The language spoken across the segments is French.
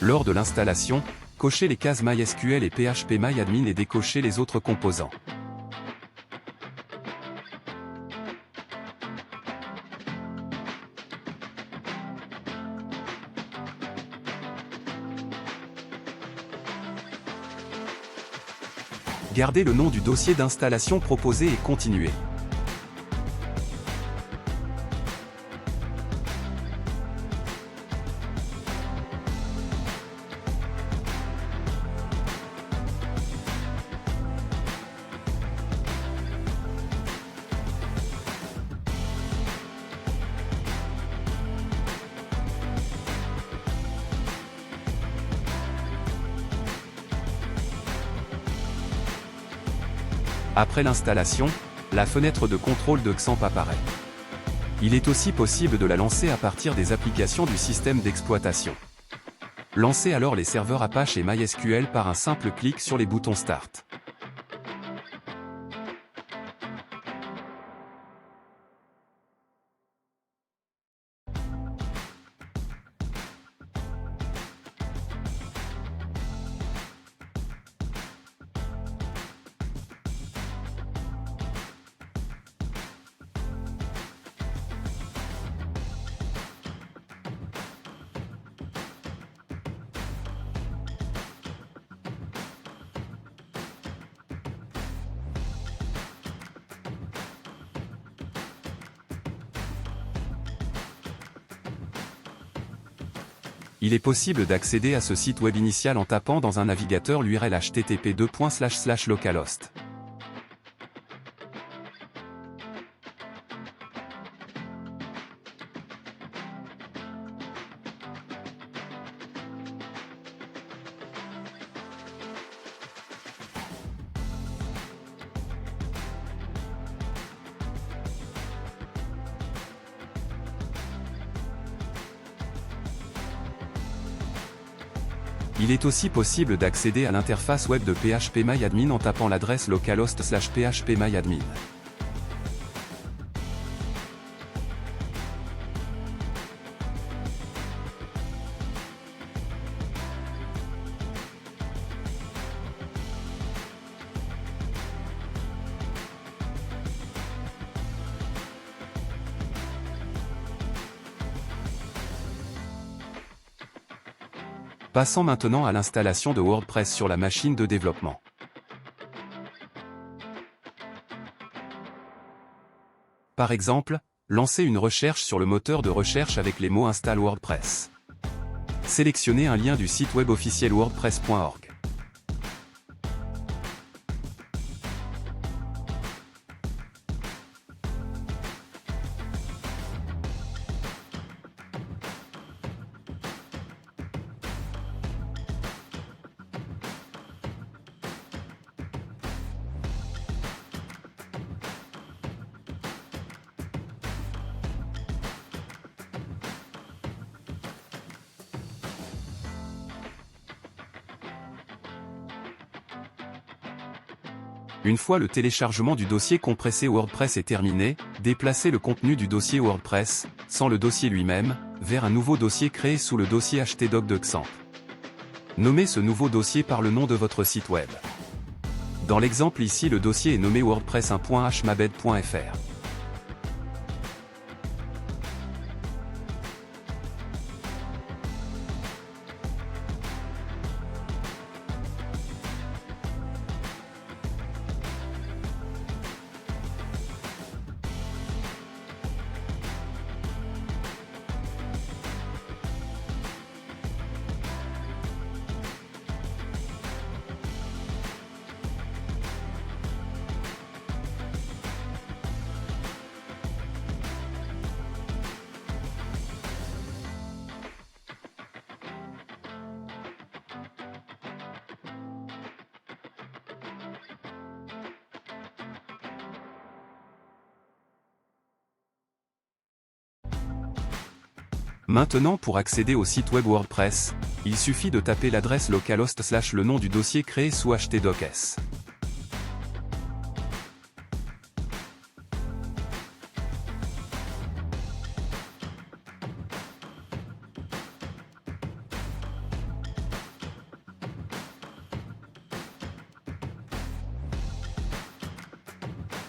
Lors de l'installation, cochez les cases MySQL et PHPMyAdmin et décochez les autres composants. Gardez le nom du dossier d'installation proposé et continuez. Après l'installation, la fenêtre de contrôle de XAMPP apparaît. Il est aussi possible de la lancer à partir des applications du système d'exploitation. Lancez alors les serveurs Apache et MySQL par un simple clic sur les boutons Start. Il est possible d'accéder à ce site web initial en tapant dans un navigateur l'URL http://localhost. Il est aussi possible d'accéder à l'interface web de PHPMyAdmin en tapant l'adresse localhost/phpMyAdmin. Passons maintenant à l'installation de WordPress sur la machine de développement. Par exemple, lancez une recherche sur le moteur de recherche avec les mots Install WordPress. Sélectionnez un lien du site web officiel wordpress.org. Une fois le téléchargement du dossier compressé WordPress est terminé, déplacez le contenu du dossier WordPress, sans le dossier lui-même, vers un nouveau dossier créé sous le dossier htdoc de XAMPP. Nommez ce nouveau dossier par le nom de votre site web. Dans l'exemple ici, le dossier est nommé WordPress 1.hmabed.fr. Maintenant, pour accéder au site web WordPress, il suffit de taper l'adresse localhost / le nom du dossier créé sous htdocs.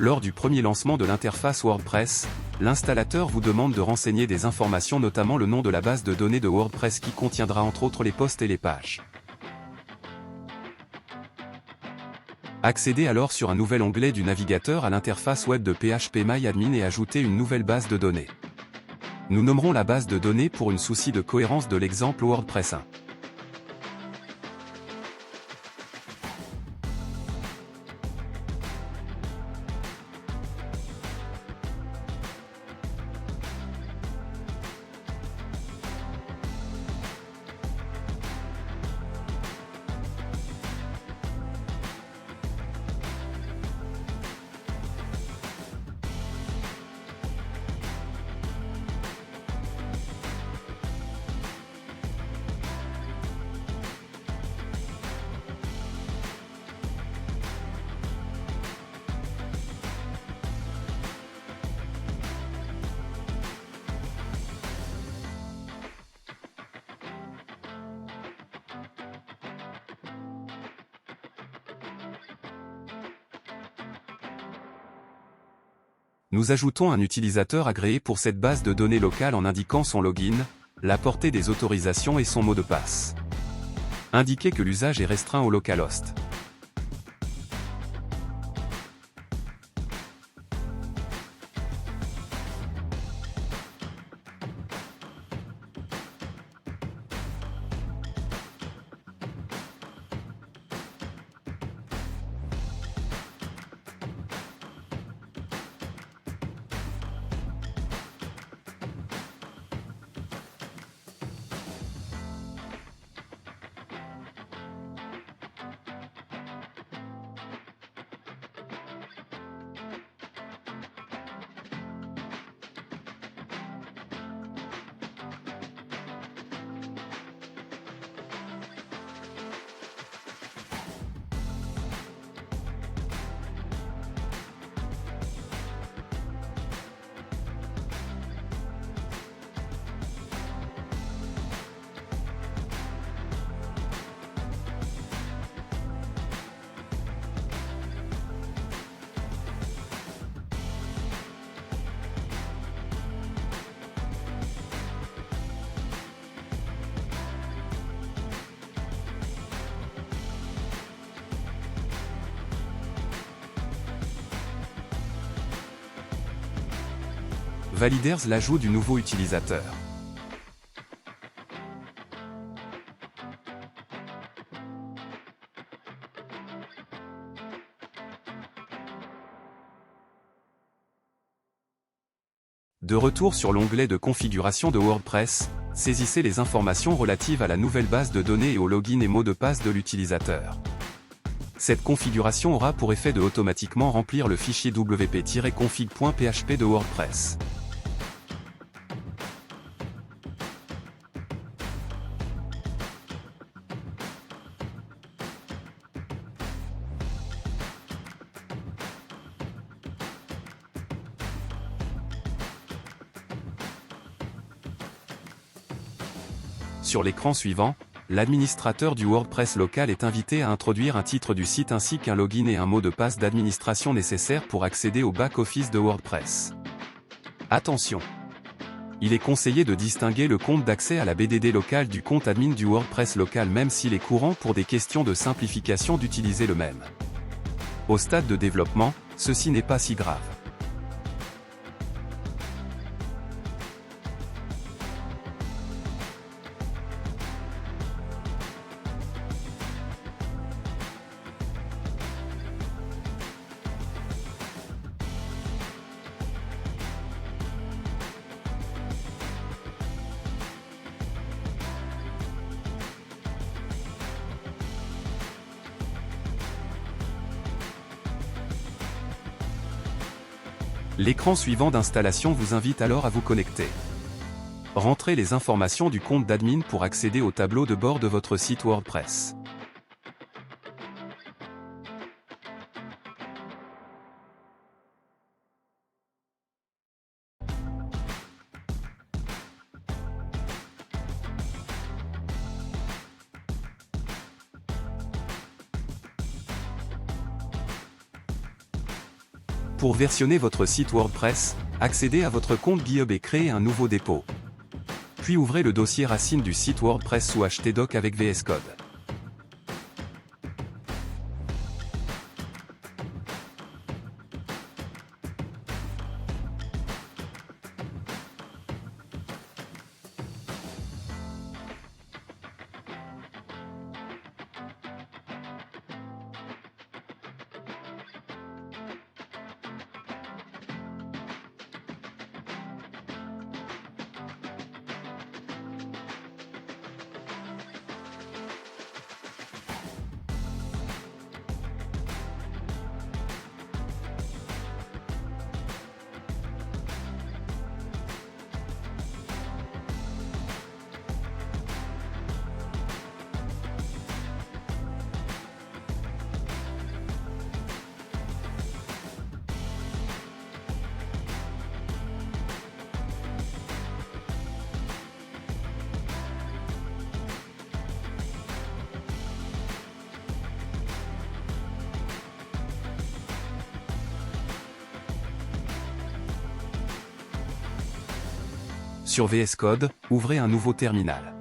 Lors du premier lancement de l'interface WordPress, l'installateur vous demande de renseigner des informations, notamment le nom de la base de données de WordPress qui contiendra entre autres les posts et les pages. Accédez alors sur un nouvel onglet du navigateur à l'interface web de PHPMyAdmin et ajoutez une nouvelle base de données. Nous nommerons la base de données pour une souci de cohérence de l'exemple WordPress 1. Nous ajoutons un utilisateur agréé pour cette base de données locale en indiquant son login, la portée des autorisations et son mot de passe. Indiquez que l'usage est restreint au localhost. Validez l'ajout du nouveau utilisateur. De retour sur l'onglet de configuration de WordPress, saisissez les informations relatives à la nouvelle base de données et au login et mot de passe de l'utilisateur. Cette configuration aura pour effet de automatiquement remplir le fichier wp-config.php de WordPress. Sur l'écran suivant, l'administrateur du WordPress local est invité à introduire un titre du site ainsi qu'un login et un mot de passe d'administration nécessaires pour accéder au back-office de WordPress. Attention! Il est conseillé de distinguer le compte d'accès à la BDD locale du compte admin du WordPress local même s'il est courant pour des questions de simplification d'utiliser le même. Au stade de développement, ceci n'est pas si grave. L'écran suivant d'installation vous invite alors à vous connecter. Rentrez les informations du compte d'admin pour accéder au tableau de bord de votre site WordPress. Pour versionner votre site WordPress, accédez à votre compte GitHub et créez un nouveau dépôt. Puis ouvrez le dossier racine du site WordPress sous htdoc avec VS Code. Sur VS Code, ouvrez un nouveau terminal.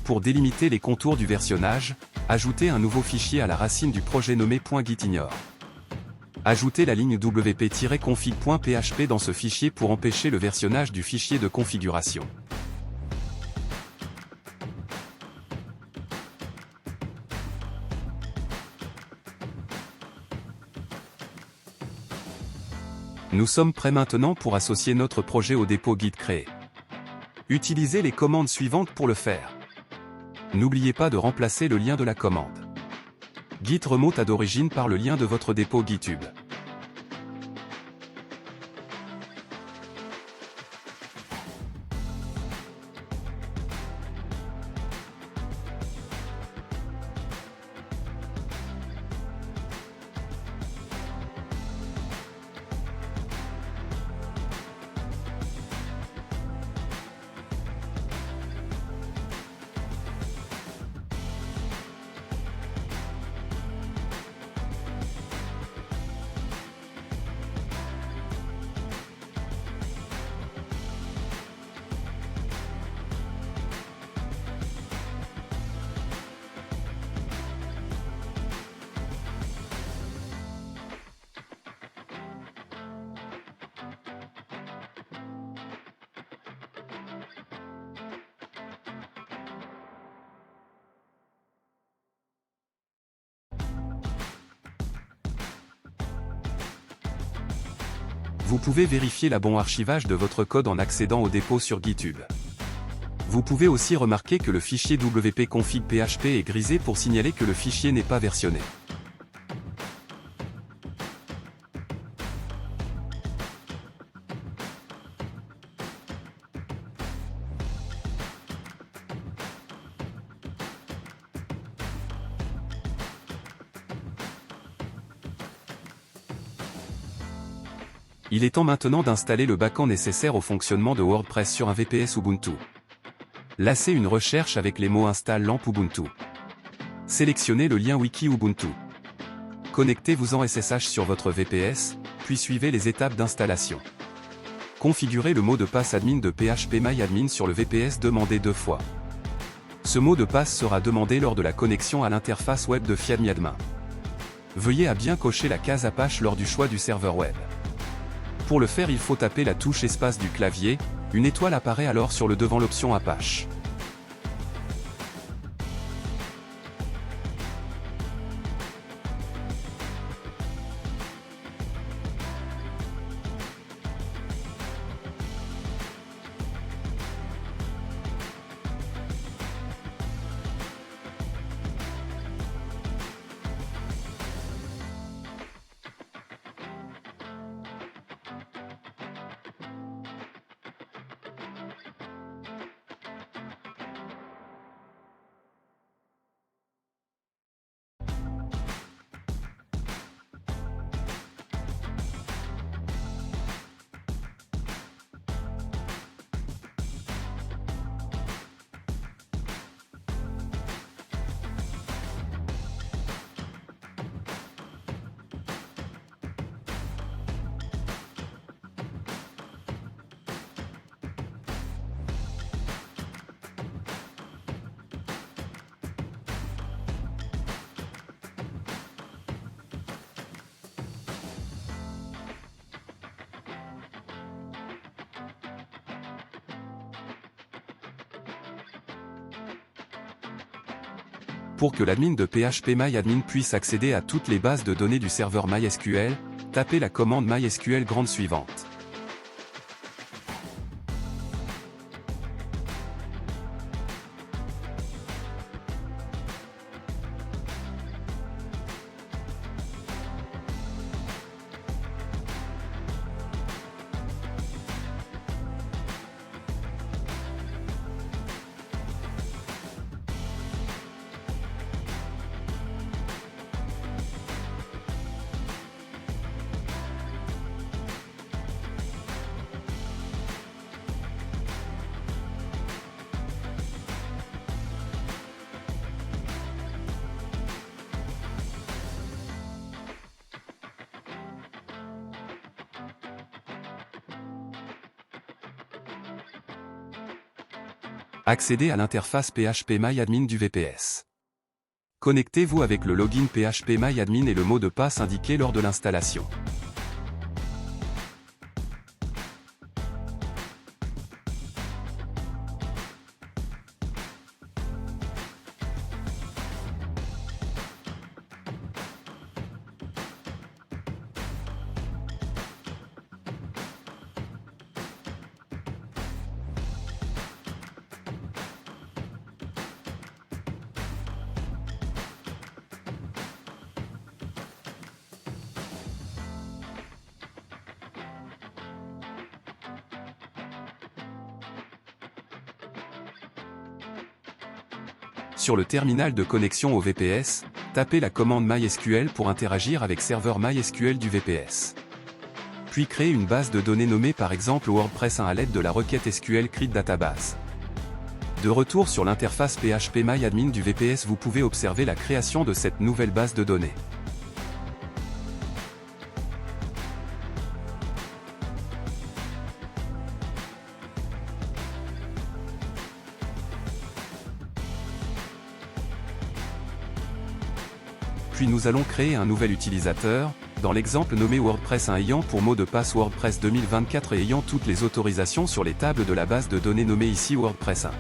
Pour délimiter les contours du versionnage, ajoutez un nouveau fichier à la racine du projet nommé .gitignore. Ajoutez la ligne wp-config.php dans ce fichier pour empêcher le versionnage du fichier de configuration. Nous sommes prêts maintenant pour associer notre projet au dépôt Git créé. Utilisez les commandes suivantes pour le faire. N'oubliez pas de remplacer le lien de la commande. Git remonte à d'origine par le lien de votre dépôt GitHub. Vous pouvez vérifier le bon archivage de votre code en accédant au dépôt sur GitHub. Vous pouvez aussi remarquer que le fichier wp-config.php est grisé pour signaler que le fichier n'est pas versionné. Il est temps maintenant d'installer le backend nécessaire au fonctionnement de WordPress sur un VPS Ubuntu. Lacez une recherche avec les mots install lamp Ubuntu. Sélectionnez le lien wiki Ubuntu. Connectez-vous en SSH sur votre VPS, puis suivez les étapes d'installation. Configurez le mot de passe admin de phpMyAdmin sur le VPS demandé 2 fois. Ce mot de passe sera demandé lors de la connexion à l'interface web de FiadMyAdmin. Veuillez à bien cocher la case Apache lors du choix du serveur web. Pour le faire, il faut taper la touche espace du clavier, une étoile apparaît alors sur le devant l'option Apache. Pour que l'admin de phpMyAdmin puisse accéder à toutes les bases de données du serveur MySQL, tapez la commande MySQL grande suivante. Accédez à l'interface phpMyAdmin du VPS. Connectez-vous avec le login phpMyAdmin et le mot de passe indiqué lors de l'installation. Sur le terminal de connexion au VPS, tapez la commande MySQL pour interagir avec serveur MySQL du VPS. Puis créez une base de données nommée par exemple WordPress 1 à l'aide de la requête SQL create database. De retour sur l'interface phpMyAdmin du VPS, vous pouvez observer la création de cette nouvelle base de données. Puis nous allons créer un nouvel utilisateur, dans l'exemple nommé WordPress 1 ayant pour mot de passe WordPress 2024 et ayant toutes les autorisations sur les tables de la base de données nommée ici WordPress 1.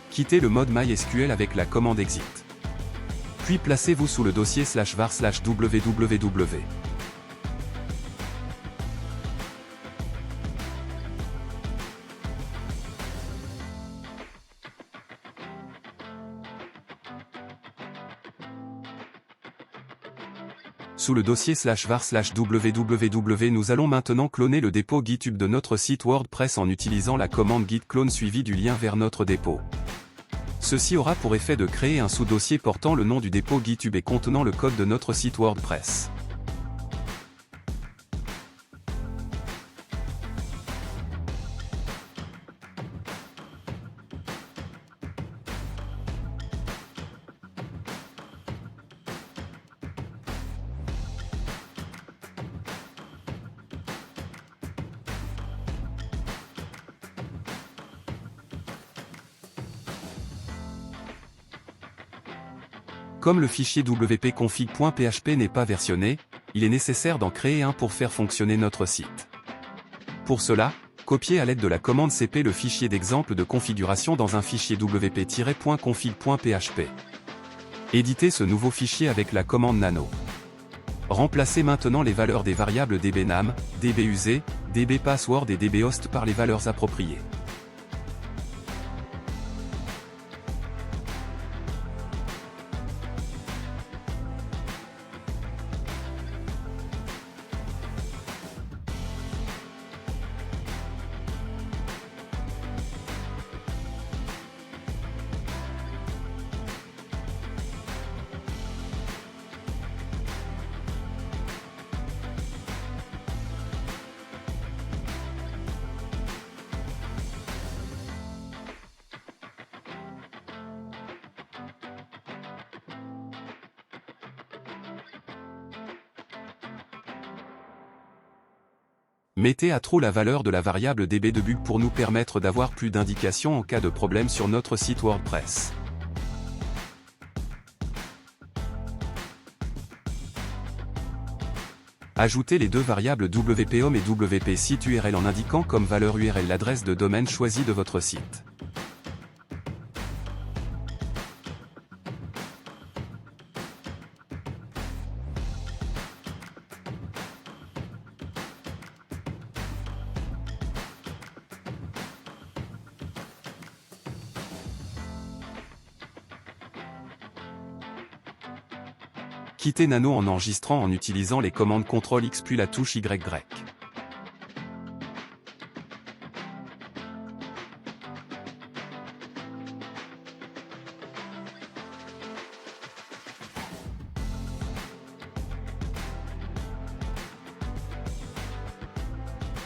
Quittez le mode MySQL avec la commande exit. Puis placez-vous sous le dossier /var/www. Sous le dossier /var/www, nous allons maintenant cloner le dépôt GitHub de notre site WordPress en utilisant la commande git clone suivie du lien vers notre dépôt. Ceci aura pour effet de créer un sous-dossier portant le nom du dépôt GitHub et contenant le code de notre site WordPress. Comme le fichier wp-config.php n'est pas versionné, il est nécessaire d'en créer un pour faire fonctionner notre site. Pour cela, copiez à l'aide de la commande cp le fichier d'exemple de configuration dans un fichier wp-config.php. Éditez ce nouveau fichier avec la commande nano. Remplacez maintenant les valeurs des variables dbname, dbuz, dbpassword et dbhost par les valeurs appropriées. Mettez à true la valeur de la variable db_debug pour nous permettre d'avoir plus d'indications en cas de problème sur notre site WordPress. Ajoutez les deux variables wp-home et wp-site-url en indiquant comme valeur URL l'adresse de domaine choisie de votre site. Quittez Nano en enregistrant en utilisant les commandes CTRL-X puis la touche YY.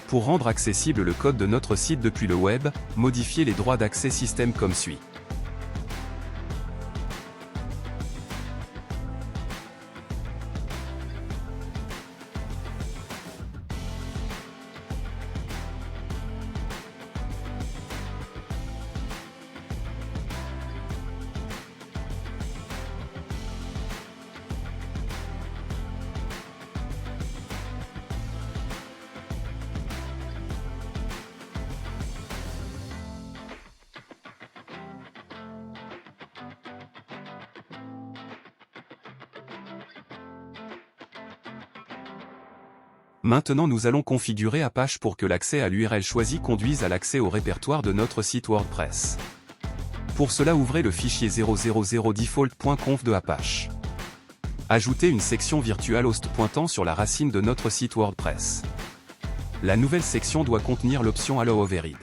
Pour rendre accessible le code de notre site depuis le web, modifiez les droits d'accès système comme suit. Maintenant nous allons configurer Apache pour que l'accès à l'URL choisi conduise à l'accès au répertoire de notre site WordPress. Pour cela ouvrez le fichier 000default.conf de Apache. Ajoutez une section virtual host pointant sur la racine de notre site WordPress. La nouvelle section doit contenir l'option Allow Override.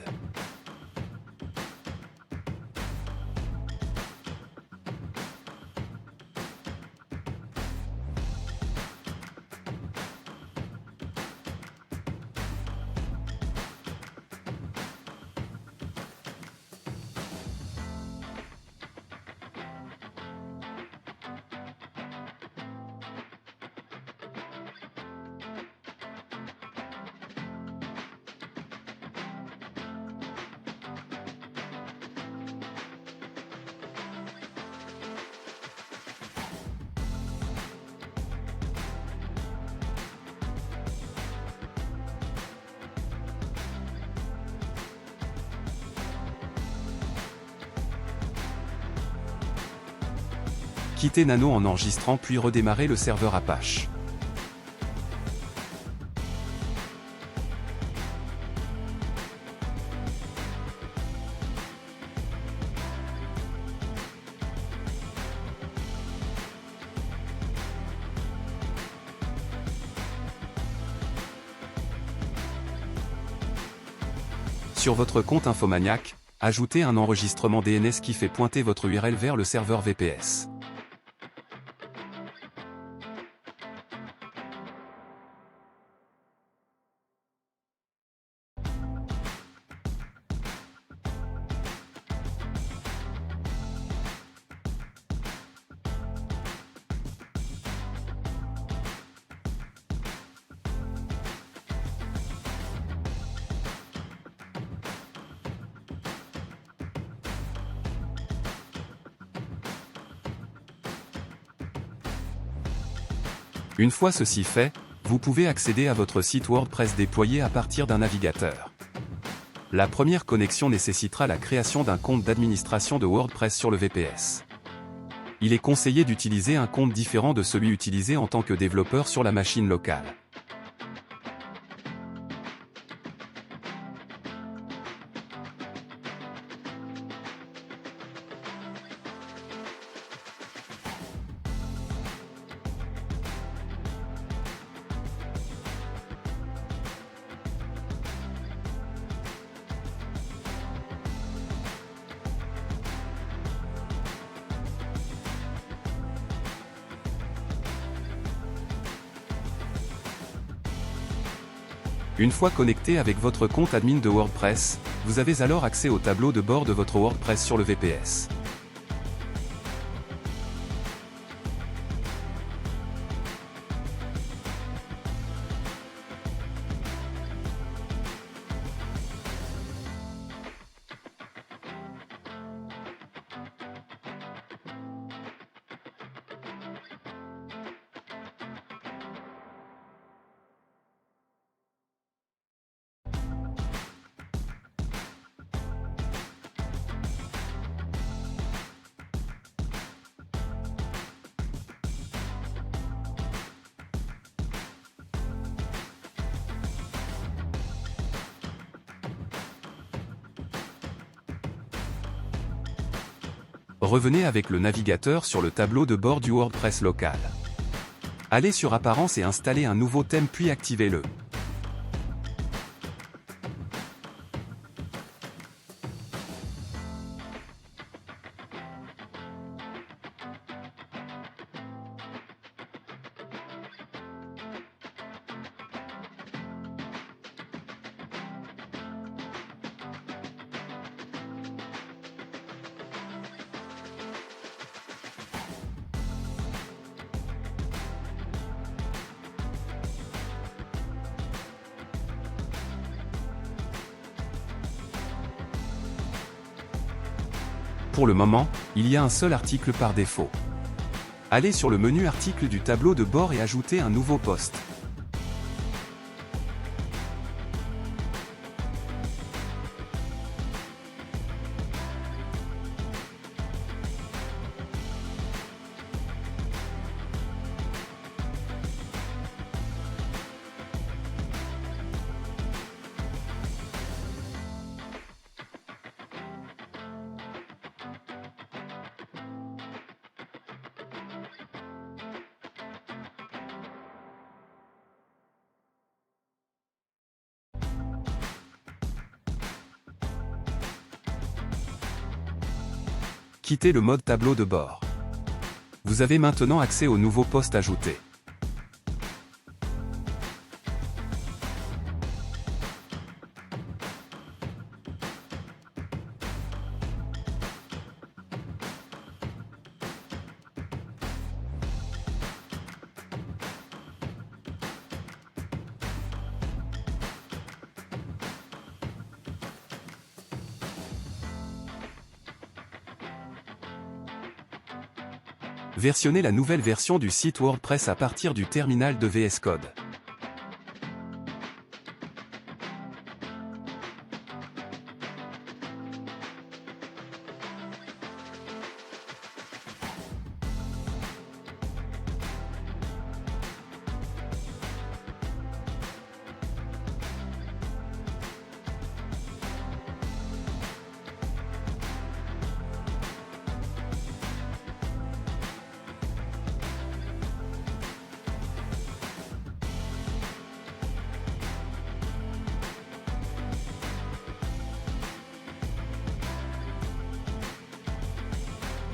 Quittez Nano en enregistrant puis redémarrez le serveur Apache. Sur votre compte Infomaniac, ajoutez un enregistrement DNS qui fait pointer votre URL vers le serveur VPS. Une fois ceci fait, vous pouvez accéder à votre site WordPress déployé à partir d'un navigateur. La première connexion nécessitera la création d'un compte d'administration de WordPress sur le VPS. Il est conseillé d'utiliser un compte différent de celui utilisé en tant que développeur sur la machine locale. Une fois connecté avec votre compte admin de WordPress, vous avez alors accès au tableau de bord de votre WordPress sur le VPS. Revenez avec le navigateur sur le tableau de bord du WordPress local. Allez sur Apparences et installez un nouveau thème puis activez-le. Pour le moment, il y a un seul article par défaut. Allez sur le menu Articles du tableau de bord et ajoutez un nouveau post. Quittez le mode tableau de bord. Vous avez maintenant accès au nouveau post ajouté. Versionnez la nouvelle version du site WordPress à partir du terminal de VS Code.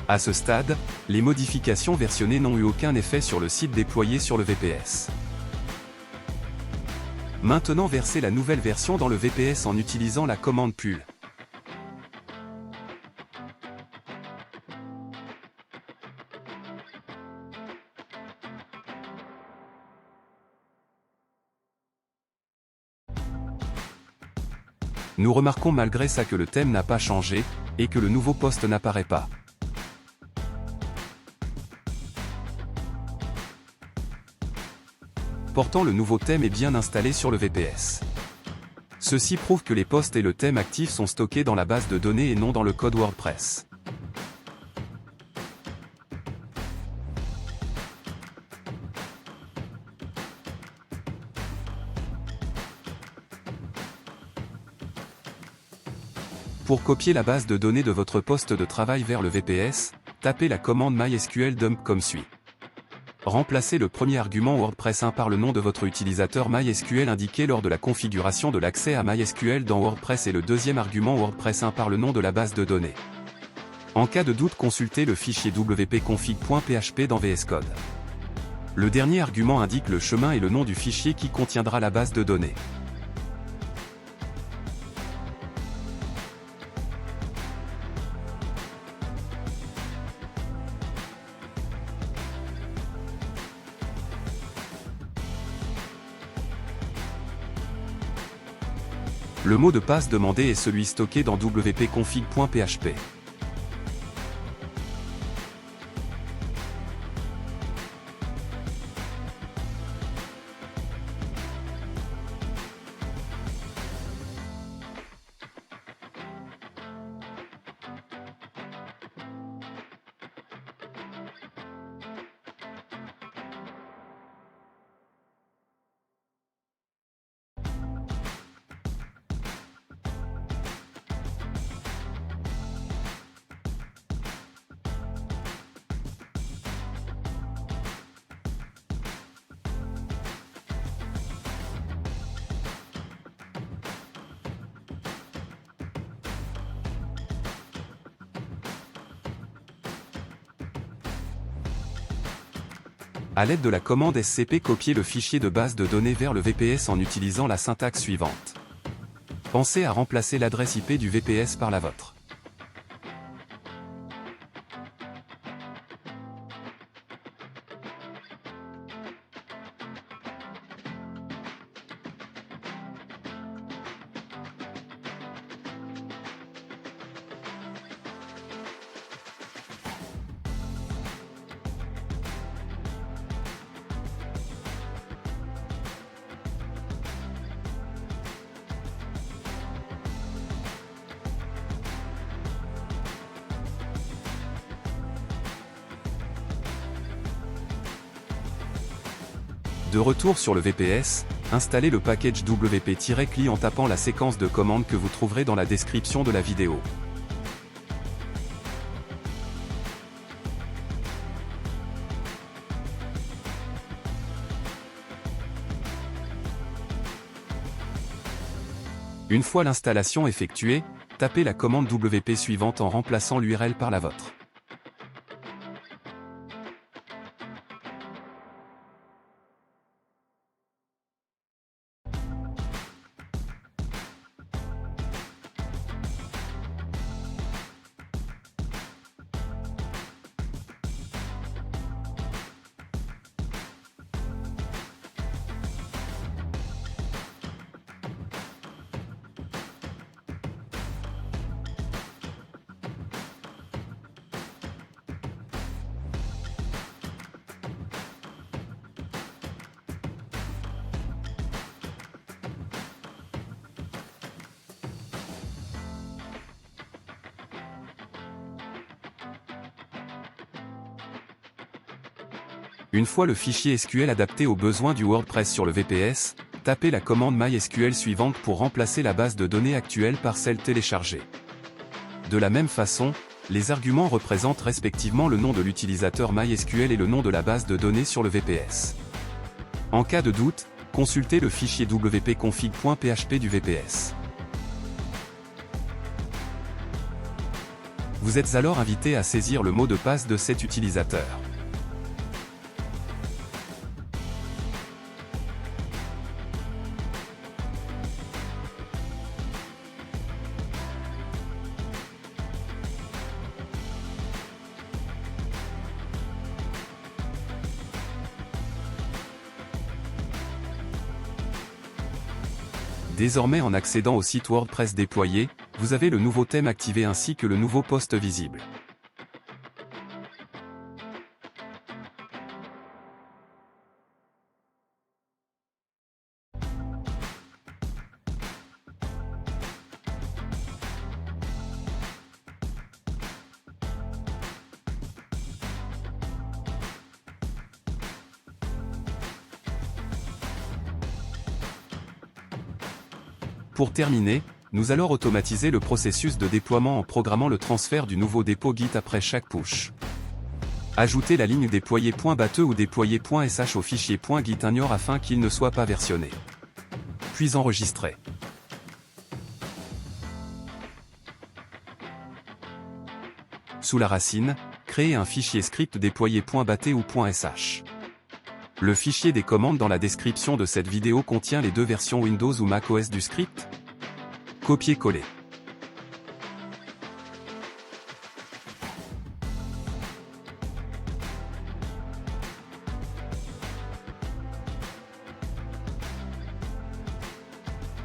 À ce stade, les modifications versionnées n'ont eu aucun effet sur le site déployé sur le VPS. Maintenant versez la nouvelle version dans le VPS en utilisant la commande pull. Nous remarquons malgré ça que le thème n'a pas changé, et que le nouveau post n'apparaît pas. portant le nouveau thème est bien installé sur le VPS. Ceci prouve que les posts et le thème actif sont stockés dans la base de données et non dans le code WordPress. Pour copier la base de données de votre poste de travail vers le VPS, tapez la commande MySQL dump comme suit. Remplacez le premier argument WordPress 1 par le nom de votre utilisateur MySQL indiqué lors de la configuration de l'accès à MySQL dans WordPress et le deuxième argument WordPress 1 par le nom de la base de données. En cas de doute, consultez le fichier wp-config.php dans VS Code. Le dernier argument indique le chemin et le nom du fichier qui contiendra la base de données. Le mot de passe demandé est celui stocké dans wp-config.php. À l'aide de la commande scp, copiez le fichier de base de données vers le VPS en utilisant la syntaxe suivante. Pensez à remplacer l'adresse IP du VPS par la vôtre. De retour sur le VPS, installez le package wp-cli en tapant la séquence de commandes que vous trouverez dans la description de la vidéo. Une fois l'installation effectuée, tapez la commande wp suivante en remplaçant l'URL par la vôtre. Une fois le fichier SQL adapté aux besoins du WordPress sur le VPS, tapez la commande MySQL suivante pour remplacer la base de données actuelle par celle téléchargée. De la même façon, les arguments représentent respectivement le nom de l'utilisateur MySQL et le nom de la base de données sur le VPS. En cas de doute, consultez le fichier wp-config.php du VPS. Vous êtes alors invité à saisir le mot de passe de cet utilisateur. Désormais, en accédant au site WordPress déployé, vous avez le nouveau thème activé ainsi que le nouveau post visible. Pour terminer, nous allons automatiser le processus de déploiement en programmant le transfert du nouveau dépôt Git après chaque push. Ajoutez la ligne déployer.batte ou déployer.sh au fichier .git ignore afin qu'il ne soit pas versionné. Puis enregistrez. Sous la racine, créez un fichier script déployer.batte ou .sh. Le fichier des commandes dans la description de cette vidéo contient les deux versions Windows ou Mac OS du script. Copier-coller.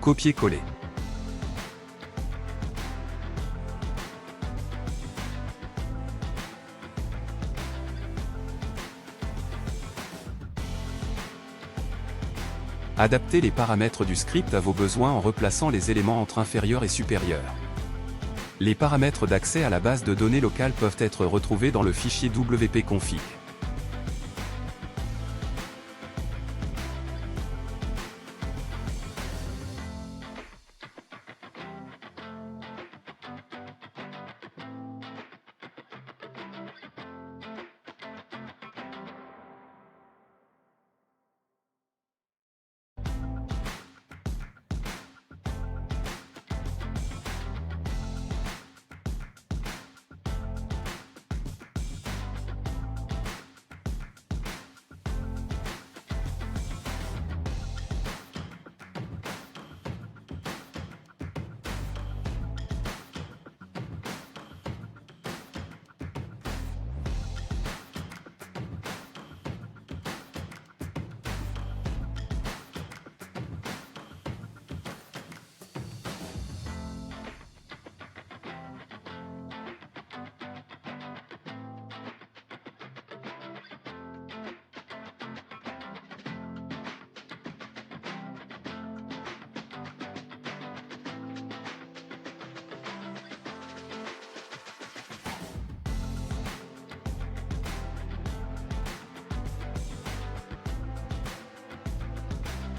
Copier-coller. Adaptez les paramètres du script à vos besoins en replaçant les éléments entre inférieur et supérieur. Les paramètres d'accès à la base de données locale peuvent être retrouvés dans le fichier wp-config.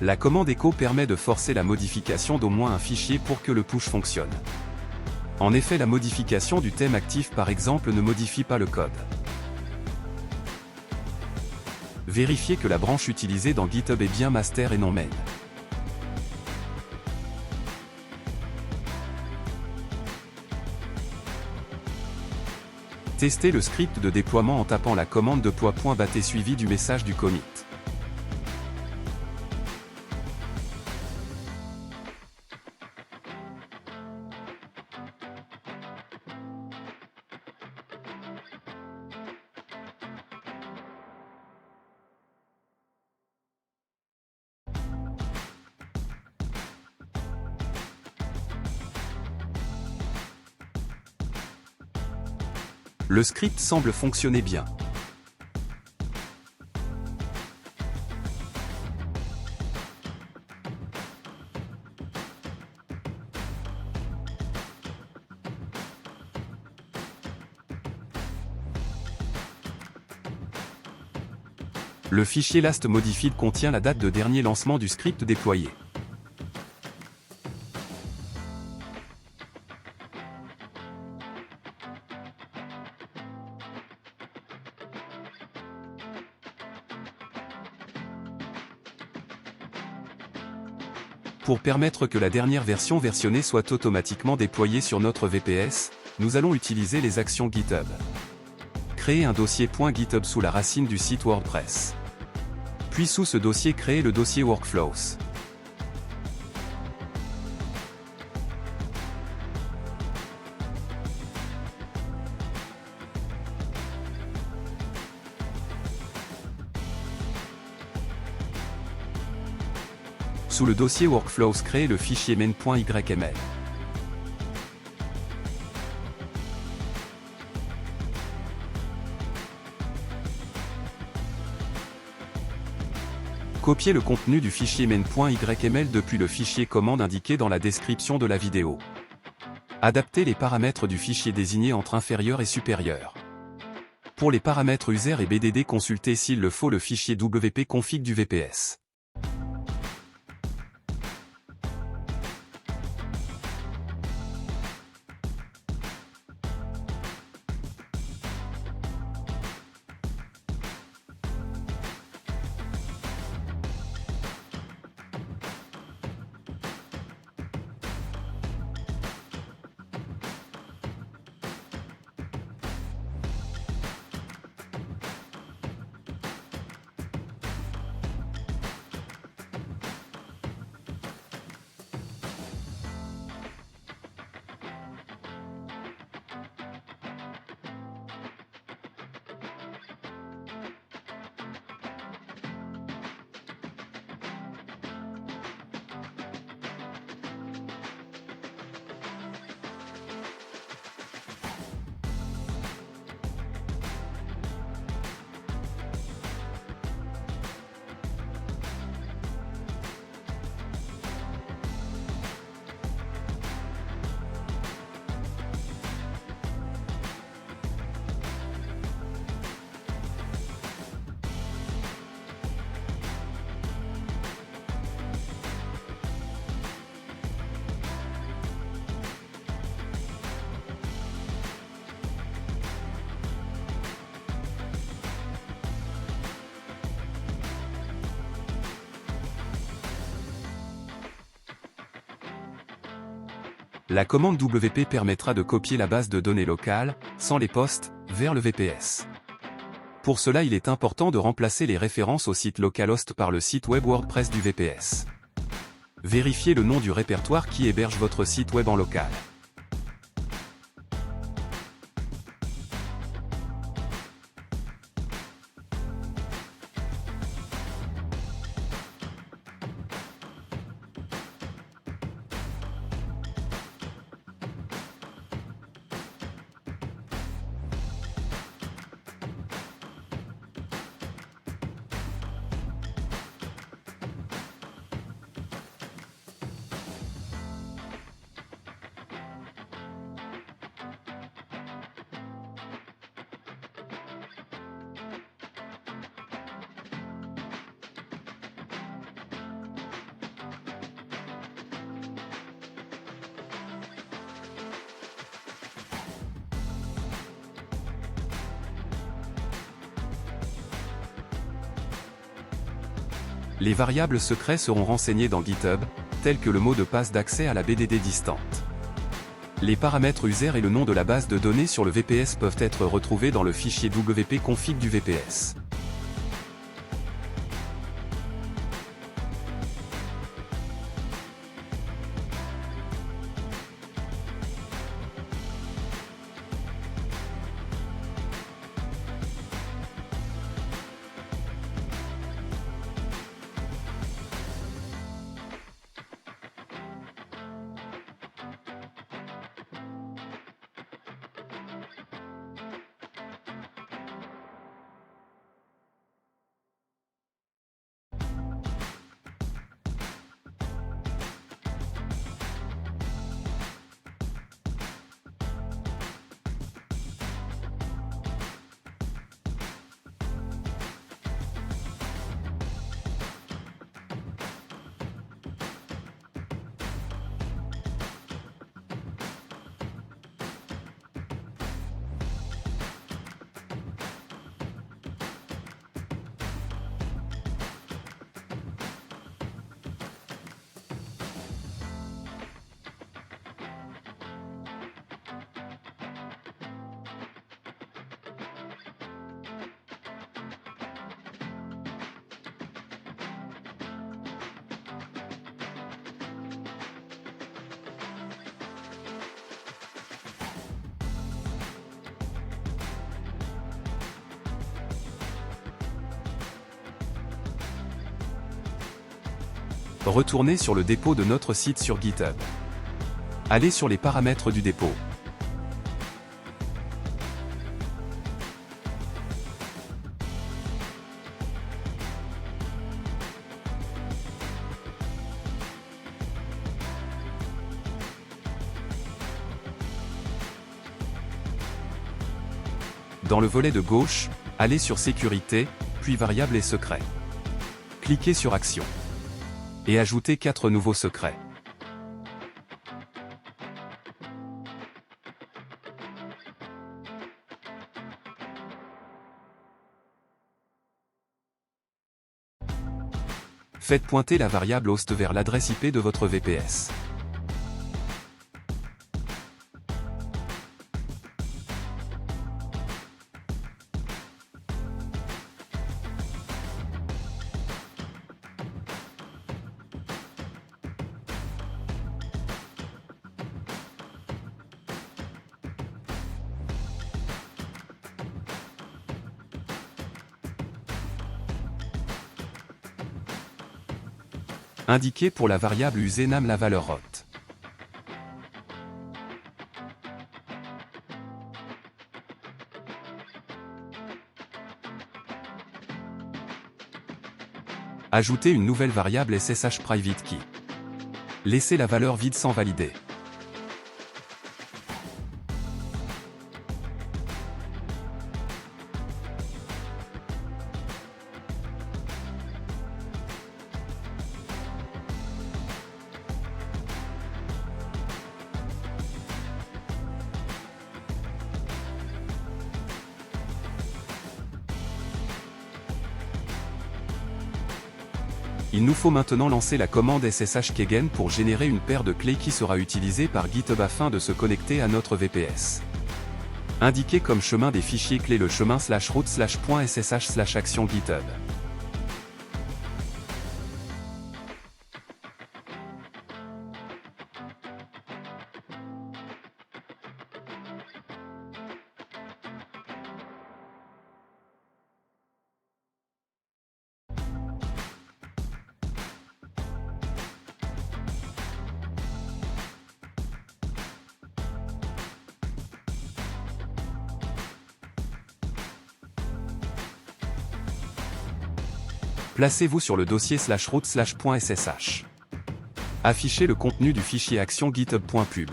La commande echo permet de forcer la modification d'au moins un fichier pour que le push fonctionne. En effet, la modification du thème actif par exemple ne modifie pas le code. Vérifiez que la branche utilisée dans GitHub est bien master et non main. Testez le script de déploiement en tapant la commande deploy.batte suivie du message du commit. Le script semble fonctionner bien. Le fichier last modified contient la date de dernier lancement du script déployé. Pour permettre que la dernière version versionnée soit automatiquement déployée sur notre VPS, nous allons utiliser les actions GitHub. Créer un dossier .github sous la racine du site WordPress. Puis sous ce dossier créer le dossier Workflows. Sous le dossier Workflows, créez le fichier main.yml. Copiez le contenu du fichier main.yml depuis le fichier commande indiqué dans la description de la vidéo. Adaptez les paramètres du fichier désigné entre inférieur et supérieur. Pour les paramètres user et BDD, consultez s'il le faut le fichier wp-config du VPS. La commande WP permettra de copier la base de données locale, sans les postes, vers le VPS. Pour cela, il est important de remplacer les références au site localhost par le site web WordPress du VPS. Vérifiez le nom du répertoire qui héberge votre site web en local. Les variables secrets seront renseignées dans GitHub, tels que le mot de passe d'accès à la BDD distante. Les paramètres user et le nom de la base de données sur le VPS peuvent être retrouvés dans le fichier WP config du VPS. Retournez sur le dépôt de notre site sur GitHub. Allez sur les paramètres du dépôt. Dans le volet de gauche, allez sur Sécurité, puis Variables et Secrets. Cliquez sur Action. Et ajoutez 4 nouveaux secrets. Faites pointer la variable host vers l'adresse IP de votre VPS. Indiquez pour la variable usename la valeur hot. Ajoutez une nouvelle variable SSH Private Key. Laissez la valeur vide sans valider. Il nous faut maintenant lancer la commande SSH Keygen pour générer une paire de clés qui sera utilisée par GitHub afin de se connecter à notre VPS. Indiquez comme chemin des fichiers clés le chemin /route/.ssh/action GitHub. Placez-vous sur le dossier /route/.ssh. Affichez le contenu du fichier action github.pub.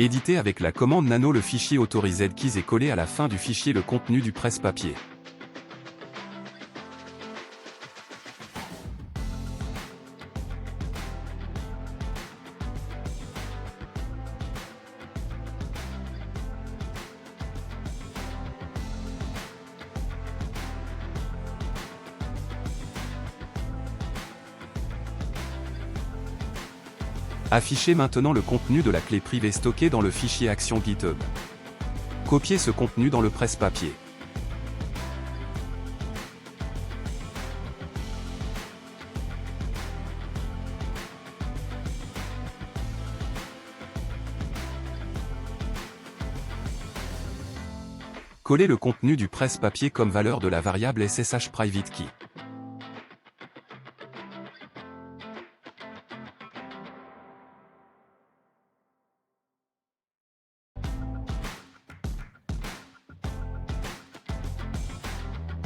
Éditez avec la commande nano le fichier autorised keys et collez à la fin du fichier le contenu du presse-papier. Affichez maintenant le contenu de la clé privée stockée dans le fichier action GitHub. Copiez ce contenu dans le presse-papier. Collez le contenu du presse-papier comme valeur de la variable SSH private key.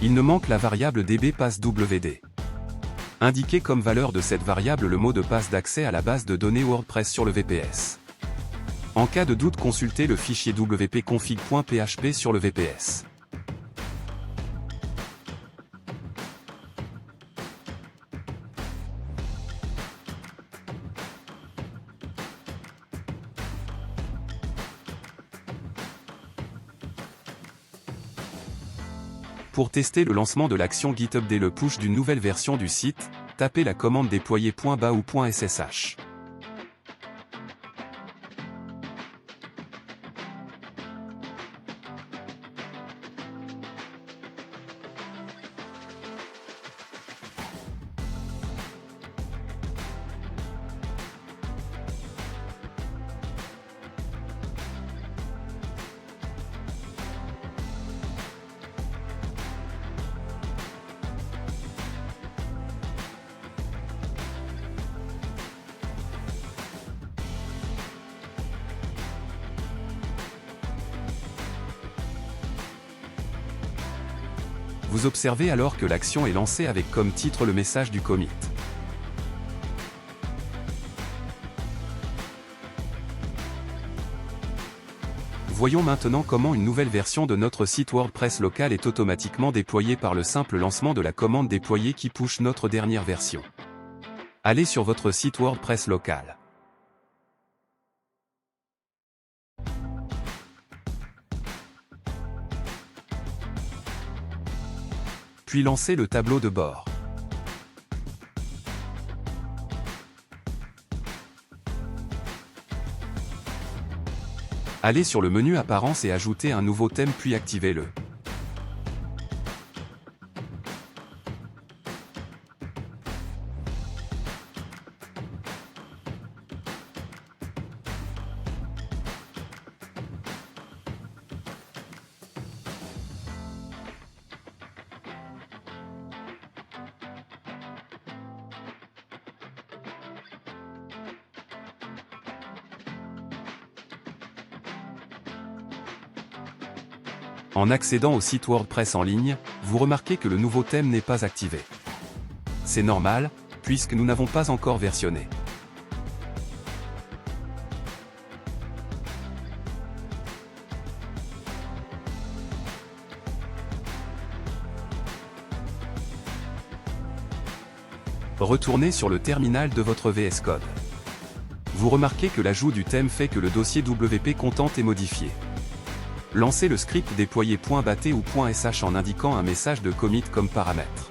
Il ne manque la variable db_pass_wd. Indiquez comme valeur de cette variable le mot de passe d'accès à la base de données WordPress sur le VPS. En cas de doute, consultez le fichier wp-config.php sur le VPS. Pour tester le lancement de l'action GitHub dès le push d'une nouvelle version du site, tapez la commande déployer.ba ou .ssh. Vous observez alors que l'action est lancée avec comme titre le message du commit. Voyons maintenant comment une nouvelle version de notre site WordPress local est automatiquement déployée par le simple lancement de la commande déployer qui push notre dernière version. Allez sur votre site WordPress local. Puis lancez le tableau de bord. Allez sur le menu Apparence et ajoutez un nouveau thème puis activez-le. En accédant au site WordPress en ligne, vous remarquez que le nouveau thème n'est pas activé. C'est normal, puisque nous n'avons pas encore versionné. Retournez sur le terminal de votre VS Code. Vous remarquez que l'ajout du thème fait que le dossier WP Content est modifié. Lancez le script déployer .bat ou .sh en indiquant un message de commit comme paramètre.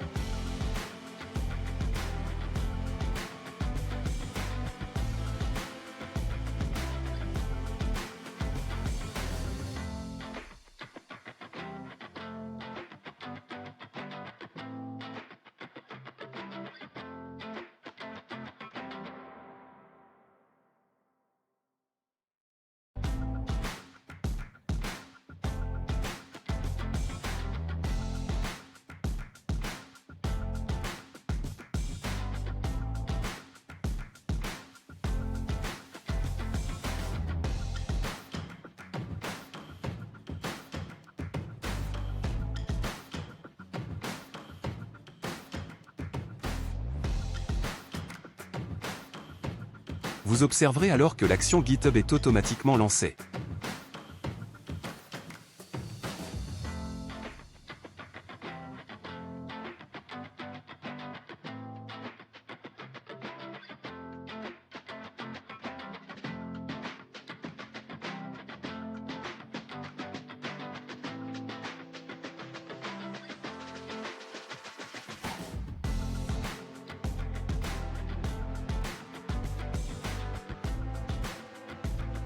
Vous observerez alors que l'action GitHub est automatiquement lancée.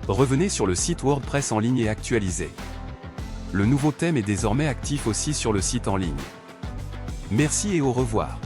Revenez sur le site WordPress en ligne et actualisez. Le nouveau thème est désormais actif aussi sur le site en ligne. Merci et au revoir.